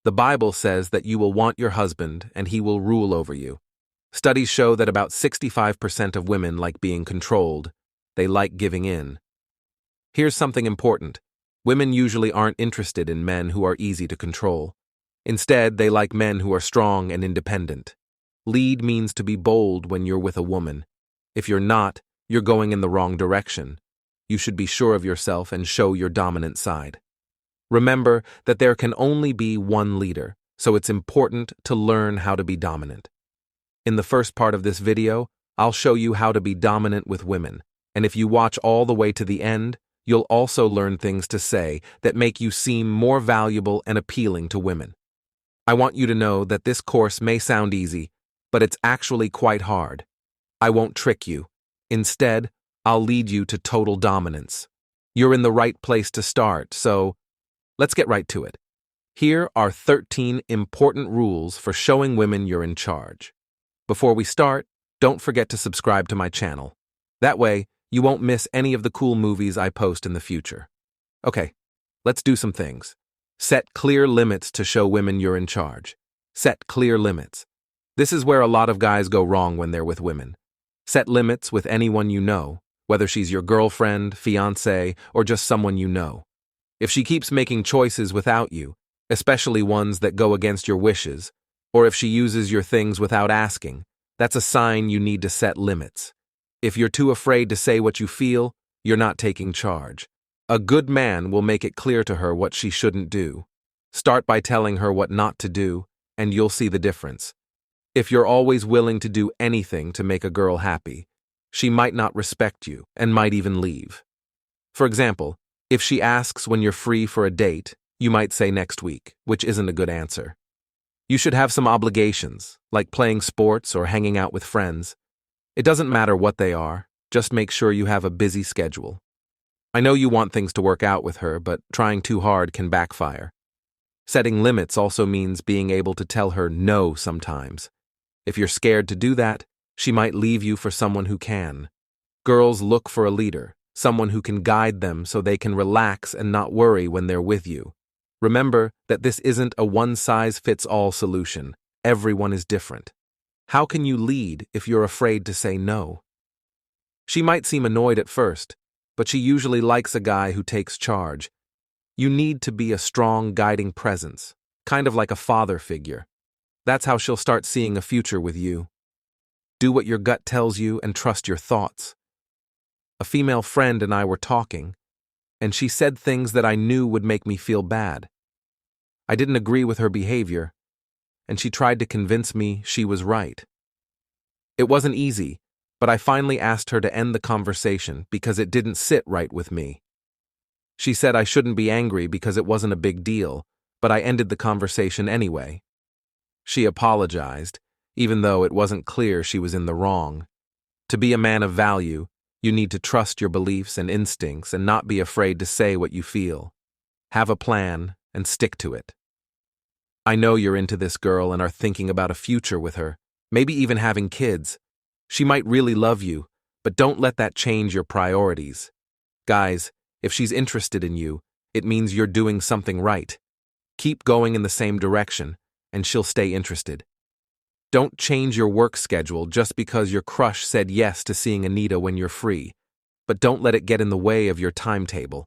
The Bible says that you will want your husband and he will rule over you. Studies show that about 65% of women like being controlled. They like giving in. Here's something important. Women usually aren't interested in men who are easy to control. Instead, they like men who are strong and independent. Lead means to be bold when you're with a woman. If you're not, you're going in the wrong direction. You should be sure of yourself and show your dominant side. Remember that there can only be one leader, so it's important to learn how to be dominant. In the first part of this video, I'll show you how to be dominant with women, and if you watch all the way to the end, you'll also learn things to say that make you seem more valuable and appealing to women. I want you to know that this course may sound easy, but it's actually quite hard. I won't trick you. Instead, I'll lead you to total dominance. You're in the right place to start, so let's get right to it. Here are 13 important rules for showing women you're in charge. Before we start, don't forget to subscribe to my channel. That way, you won't miss any of the cool movies I post in the future. Okay, let's do some things. Set clear limits to show women you're in charge. Set clear limits. This is where a lot of guys go wrong when they're with women. Set limits with anyone you know, whether she's your girlfriend, fiancé, or just someone you know. If she keeps making choices without you, especially ones that go against your wishes, or if she uses your things without asking, that's a sign you need to set limits. If you're too afraid to say what you feel, you're not taking charge. A good man will make it clear to her what she shouldn't do. Start by telling her what not to do, and you'll see the difference. If you're always willing to do anything to make a girl happy, she might not respect you and might even leave. For example, if she asks when you're free for a date, you might say next week, which isn't a good answer. You should have some obligations, like playing sports or hanging out with friends. It doesn't matter what they are, just make sure you have a busy schedule. I know you want things to work out with her, but trying too hard can backfire. Setting limits also means being able to tell her no sometimes. If you're scared to do that, she might leave you for someone who can. Girls look for a leader, someone who can guide them so they can relax and not worry when they're with you. Remember that this isn't a one-size-fits-all solution. Everyone is different. How can you lead if you're afraid to say no? She might seem annoyed at first, but she usually likes a guy who takes charge. You need to be a strong guiding presence, kind of like a father figure. That's how she'll start seeing a future with you. Do what your gut tells you and trust your thoughts. A female friend and I were talking, and she said things that I knew would make me feel bad. I didn't agree with her behavior, and she tried to convince me she was right. It wasn't easy, but I finally asked her to end the conversation because it didn't sit right with me. She said I shouldn't be angry because it wasn't a big deal, but I ended the conversation anyway. She apologized, even though it wasn't clear she was in the wrong. To be a man of value, you need to trust your beliefs and instincts and not be afraid to say what you feel. Have a plan and stick to it. I know you're into this girl and are thinking about a future with her, maybe even having kids. She might really love you, but don't let that change your priorities. Guys, if she's interested in you, it means you're doing something right. Keep going in the same direction, and she'll stay interested. Don't change your work schedule just because your crush said yes to seeing Anita when you're free, but don't let it get in the way of your timetable.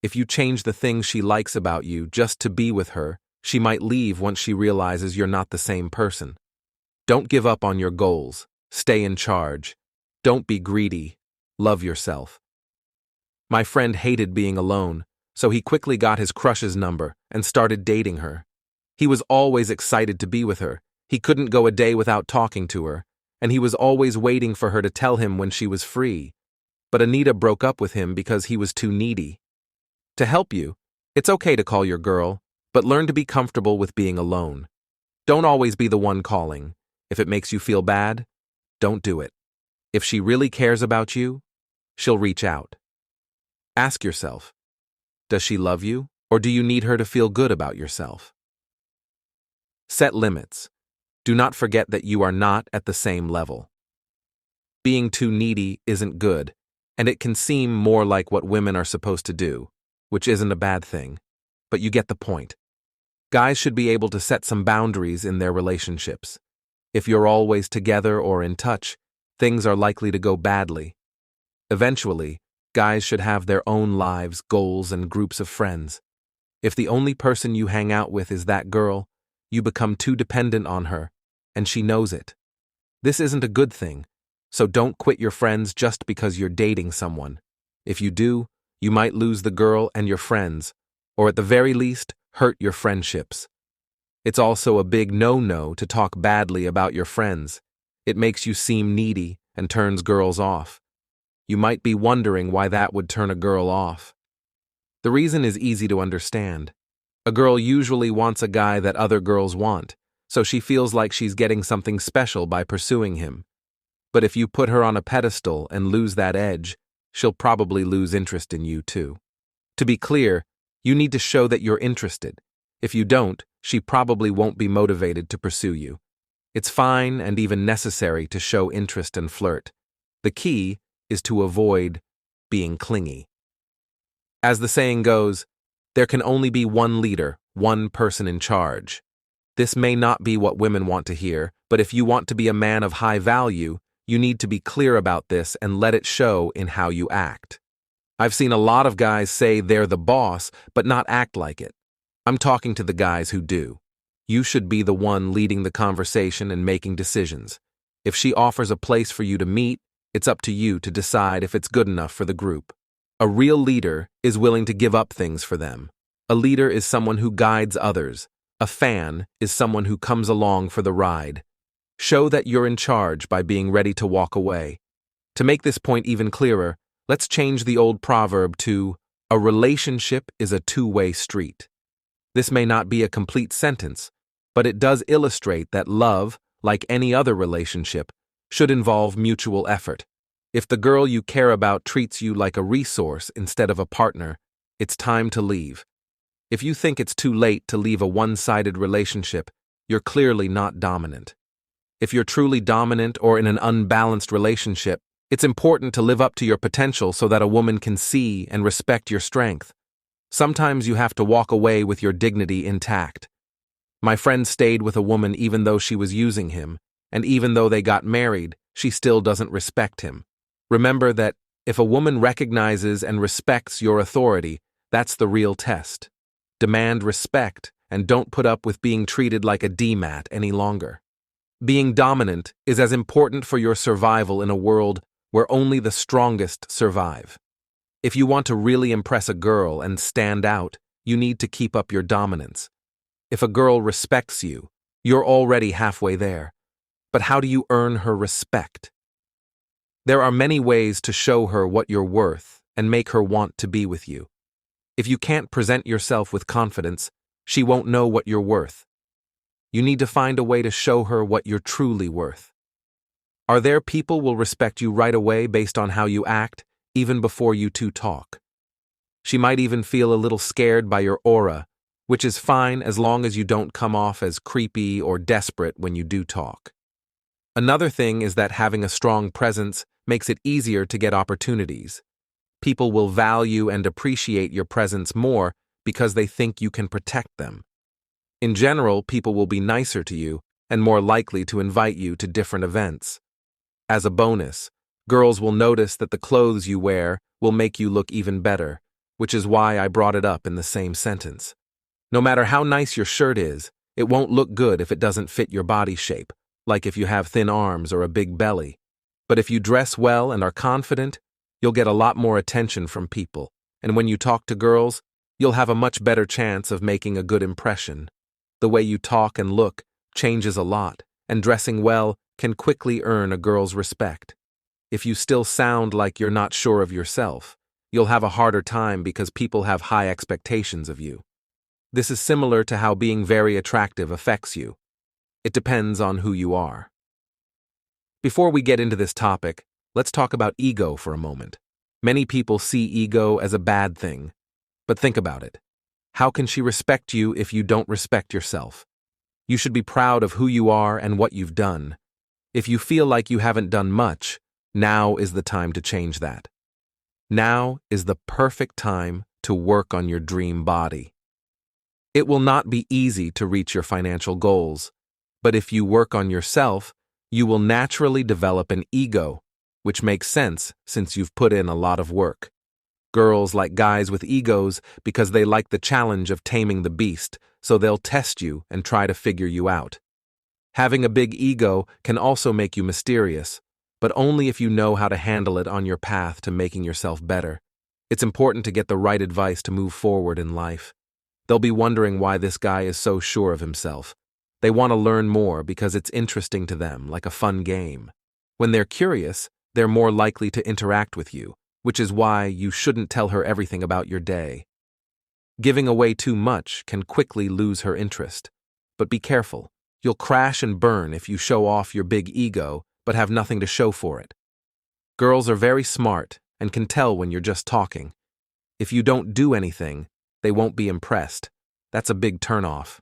If you change the things she likes about you just to be with her, she might leave once she realizes you're not the same person. Don't give up on your goals. Stay in charge. Don't be greedy. Love yourself. My friend hated being alone, so he quickly got his crush's number and started dating her. He was always excited to be with her. He couldn't go a day without talking to her, and he was always waiting for her to tell him when she was free. But Anita broke up with him because he was too needy. To help you, it's okay to call your girl, but learn to be comfortable with being alone. Don't always be the one calling. If it makes you feel bad, don't do it. If she really cares about you, she'll reach out. Ask yourself, does she love you, or do you need her to feel good about yourself? Set limits. Do not forget that you are not at the same level. Being too needy isn't good, and it can seem more like what women are supposed to do, which isn't a bad thing, but you get the point. Guys should be able to set some boundaries in their relationships. If you're always together or in touch, things are likely to go badly. Eventually, guys should have their own lives, goals, and groups of friends. If the only person you hang out with is that girl, you become too dependent on her, and she knows it. This isn't a good thing, so don't quit your friends just because you're dating someone. If you do, you might lose the girl and your friends, or at the very least, hurt your friendships. It's also a big no-no to talk badly about your friends. It makes you seem needy and turns girls off. You might be wondering why that would turn a girl off. The reason is easy to understand. A girl usually wants a guy that other girls want, so she feels like she's getting something special by pursuing him. But if you put her on a pedestal and lose that edge, she'll probably lose interest in you too. To be clear, you need to show that you're interested. If you don't, she probably won't be motivated to pursue you. It's fine and even necessary to show interest and flirt. The key is to avoid being clingy. As the saying goes, there can only be one leader, one person in charge. This may not be what women want to hear, but if you want to be a man of high value, you need to be clear about this and let it show in how you act. I've seen a lot of guys say they're the boss, but not act like it. I'm talking to the guys who do. You should be the one leading the conversation and making decisions. If she offers a place for you to meet, it's up to you to decide if it's good enough for the group. A real leader is willing to give up things for them. A leader is someone who guides others. A fan is someone who comes along for the ride. Show that you're in charge by being ready to walk away. To make this point even clearer, let's change the old proverb to, a relationship is a two-way street. This may not be a complete sentence, but it does illustrate that love, like any other relationship, should involve mutual effort. If the girl you care about treats you like a resource instead of a partner, it's time to leave. If you think it's too late to leave a one-sided relationship, you're clearly not dominant. If you're truly dominant or in an unbalanced relationship, it's important to live up to your potential so that a woman can see and respect your strength. Sometimes you have to walk away with your dignity intact. My friend stayed with a woman even though she was using him, and even though they got married, she still doesn't respect him. Remember that if a woman recognizes and respects your authority, that's the real test. Demand respect and don't put up with being treated like a doormat any longer. Being dominant is as important for your survival in a world where only the strongest survive. If you want to really impress a girl and stand out, you need to keep up your dominance. If a girl respects you, you're already halfway there. But how do you earn her respect? There are many ways to show her what you're worth and make her want to be with you. If you can't present yourself with confidence, she won't know what you're worth. You need to find a way to show her what you're truly worth. Are there people will respect you right away based on how you act, even before you two talk? She might even feel a little scared by your aura, which is fine as long as you don't come off as creepy or desperate when you do talk. Another thing is that having a strong presence makes it easier to get opportunities. People will value and appreciate your presence more because they think you can protect them. In general, people will be nicer to you and more likely to invite you to different events. As a bonus, girls will notice that the clothes you wear will make you look even better, which is why I brought it up in the same sentence. No matter how nice your shirt is, it won't look good if it doesn't fit your body shape, like if you have thin arms or a big belly. But if you dress well and are confident, you'll get a lot more attention from people, and when you talk to girls, you'll have a much better chance of making a good impression. The way you talk and look changes a lot, and dressing well can quickly earn a girl's respect. If you still sound like you're not sure of yourself, you'll have a harder time because people have high expectations of you. This is similar to how being very attractive affects you. It depends on who you are. Before we get into this topic, let's talk about ego for a moment. Many people see ego as a bad thing, but think about it. How can she respect you if you don't respect yourself? You should be proud of who you are and what you've done. If you feel like you haven't done much, now is the time to change that. Now is the perfect time to work on your dream body. It will not be easy to reach your financial goals, but if you work on yourself, you will naturally develop an ego, which makes sense since you've put in a lot of work. Girls like guys with egos because they like the challenge of taming the beast, so they'll test you and try to figure you out. Having a big ego can also make you mysterious, but only if you know how to handle it on your path to making yourself better. It's important to get the right advice to move forward in life. They'll be wondering why this guy is so sure of himself. They want to learn more because it's interesting to them, like a fun game. When they're curious, they're more likely to interact with you, which is why you shouldn't tell her everything about your day. Giving away too much can quickly lose her interest. But be careful. You'll crash and burn if you show off your big ego but have nothing to show for it. Girls are very smart and can tell when you're just talking. If you don't do anything, they won't be impressed. That's a big turnoff.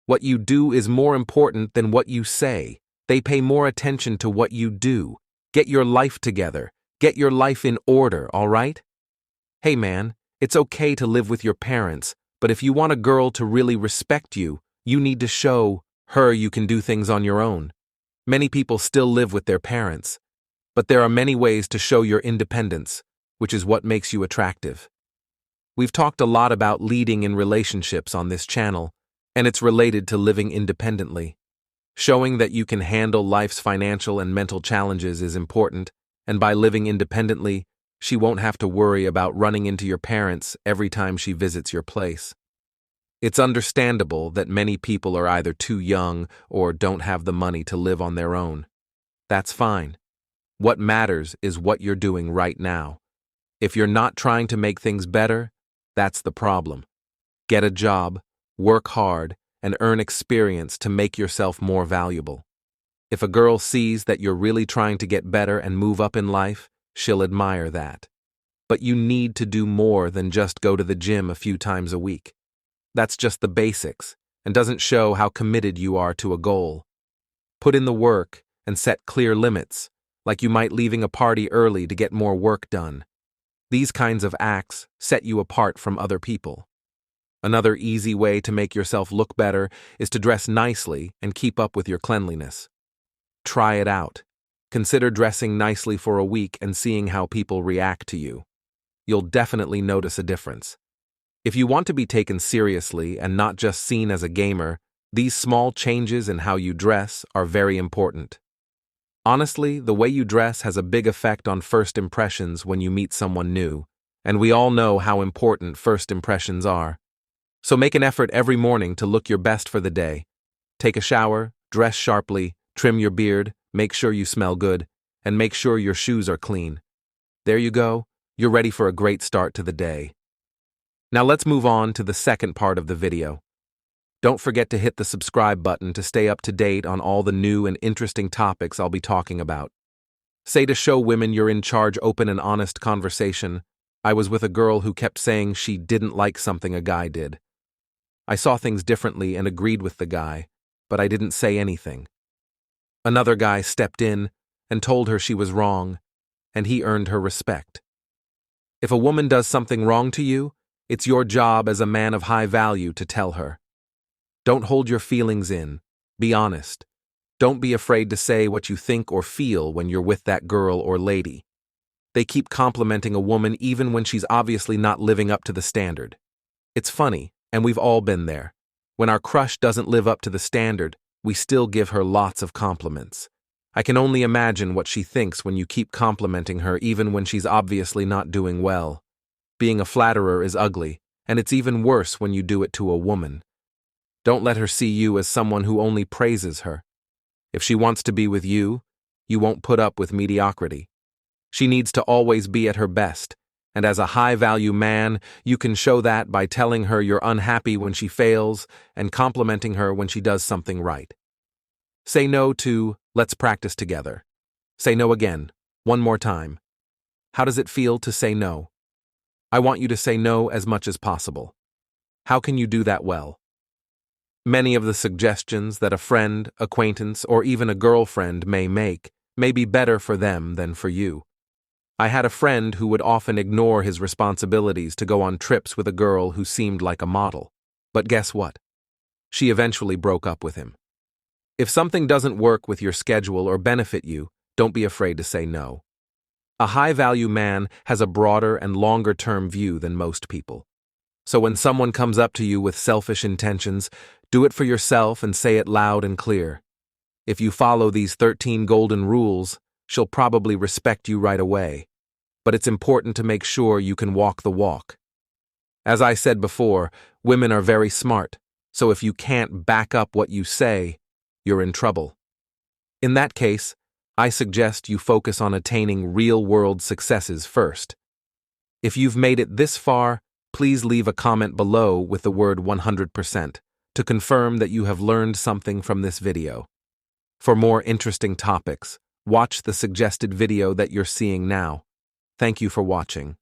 What you do is more important than what you say. They pay more attention to what you do. Get your life together. Get your life in order, all right? Hey man, it's okay to live with your parents, but if you want a girl to really respect you, you need to show her you can do things on your own. Many people still live with their parents, but there are many ways to show your independence, which is what makes you attractive. We've talked a lot about leading in relationships on this channel, and it's related to living independently. Showing that you can handle life's financial and mental challenges is important, and by living independently, she won't have to worry about running into your parents every time she visits your place. It's understandable that many people are either too young or don't have the money to live on their own. That's fine. What matters is what you're doing right now. If you're not trying to make things better, that's the problem. Get a job, work hard, and earn experience to make yourself more valuable. If a girl sees that you're really trying to get better and move up in life, she'll admire that. But you need to do more than just go to the gym a few times a week. That's just the basics and doesn't show how committed you are to a goal. Put in the work and set clear limits, like you might leaving a party early to get more work done. These kinds of acts set you apart from other people. Another easy way to make yourself look better is to dress nicely and keep up with your cleanliness. Try it out. Consider dressing nicely for a week and seeing how people react to you. You'll definitely notice a difference. If you want to be taken seriously and not just seen as a gamer, these small changes in how you dress are very important. Honestly, the way you dress has a big effect on first impressions when you meet someone new, and we all know how important first impressions are. So make an effort every morning to look your best for the day. Take a shower, dress sharply, trim your beard, make sure you smell good, and make sure your shoes are clean. There you go, you're ready for a great start to the day. Now let's move on to the second part of the video. Don't forget to hit the subscribe button to stay up to date on all the new and interesting topics I'll be talking about. Say to show women you're in charge open and honest conversation. I was with a girl who kept saying she didn't like something a guy did. I saw things differently and agreed with the guy, but I didn't say anything. Another guy stepped in and told her she was wrong, and he earned her respect. If a woman does something wrong to you, it's your job as a man of high value to tell her. Don't hold your feelings in. Be honest. Don't be afraid to say what you think or feel when you're with that girl or lady. They keep complimenting a woman even when she's obviously not living up to the standard. It's funny, and we've all been there. When our crush doesn't live up to the standard, we still give her lots of compliments. I can only imagine what she thinks when you keep complimenting her even when she's obviously not doing well. Being a flatterer is ugly, and it's even worse when you do it to a woman. Don't let her see you as someone who only praises her. If she wants to be with you, you won't put up with mediocrity. She needs to always be at her best, and as a high-value man, you can show that by telling her you're unhappy when she fails and complimenting her when she does something right. Say no to, "Let's practice together." Say no again, one more time. How does it feel to say no? I want you to say no as much as possible. How can you do that well? Many of the suggestions that a friend, acquaintance, or even a girlfriend may make may be better for them than for you. I had a friend who would often ignore his responsibilities to go on trips with a girl who seemed like a model. But guess what? She eventually broke up with him. If something doesn't work with your schedule or benefit you, don't be afraid to say no. A high-value man has a broader and longer-term view than most people. So when someone comes up to you with selfish intentions, do it for yourself and say it loud and clear. If you follow these 13 golden rules, she'll probably respect you right away. But it's important to make sure you can walk the walk. As I said before, women are very smart, so if you can't back up what you say, you're in trouble. In that case, I suggest you focus on attaining real-world successes first. If you've made it this far, please leave a comment below with the word 100% to confirm that you have learned something from this video. For more interesting topics, watch the suggested video that you're seeing now. Thank you for watching.